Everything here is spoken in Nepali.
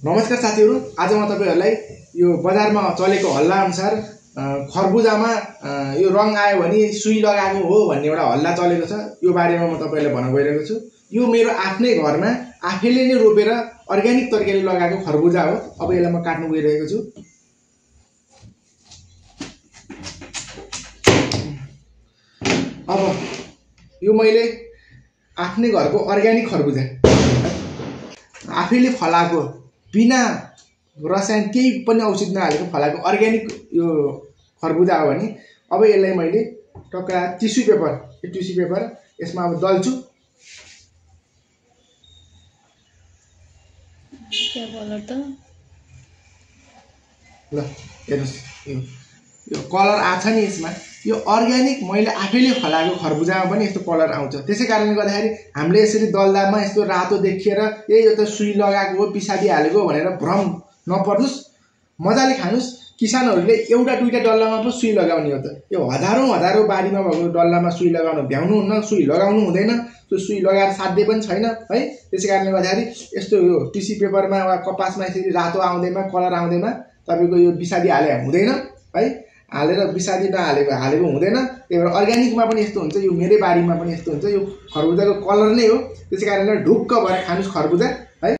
नमस्कार साथीहरु, आज म तपाईहरुलाई यो बजारमा चलेको हल्ला अनुसार खरबुजामा यो रङ आयो भने सुई लगाएको हो भन्ने एउटा हल्ला चलेको छ। यो बारेमा म तपाईहरुलाई भन्न गइरहेको छु। यो मेरो आफ्नै घरमा आफैले नै रोपेर अर्ग्यानिक तरिकाले लगाएको खरबुजा हो। अब यसलाई म काट्न गइरहेको छु। अब यो मैले आफ्नै घरको अर्ग्यानिक खरबुजा आफैले फलाएको बिना रसायन केही पनि औषधि नहालेको फलाएको अर्ग्यानिक यो खरबुजा हो भने अब यसलाई मैले टक्का टिस्यु पेपर यसमा अब दल्छु। क्या कलर त ल हेर्नुस्, यो कलर आछ नि यसमा। यो अर्ग्यानिक मैले आफैले फलाएको खरबुजामा पनि यस्तो कलर आउँछ। त्यसै कारणले गर्दाखेरि हामीले यसरी दल्दामा यस्तो रातो देखेर यो त सुई लगाएको हो, पिसादी हालेको भनेर भ्रम नपर्नुस्। मजाले खानुस्। किसानहरूले एउटा दुईटा डल्लामा पो सुई लगाउने हो त। यो हजारौं बारीमा भएको डल्लामा सुई लगाउन भ्याउनु हुन्न, सुई लगाउनु हुँदैन। त्यो सुई लगाएर साध्य पनि छैन है। त्यसै कारणले गर्दाखेरि यस्तो यो टिस्यु पेपरमा वा कपासमा यसरी रातो आउँदैमा कलर आउँदैमा तपाईको यो विषादी हाले हुँदैन है। हालेर विषादी हालेको हुँदैन। त्यही भएर अर्ग्यानिकमा पनि यस्तो हुन्छ। यो मेरै बारीमा पनि यस्तो हुन्छ। यो खरबुजाको कलर नै हो। त्यसै कारणले ढुक्क भएर खानुस् खरबुजा।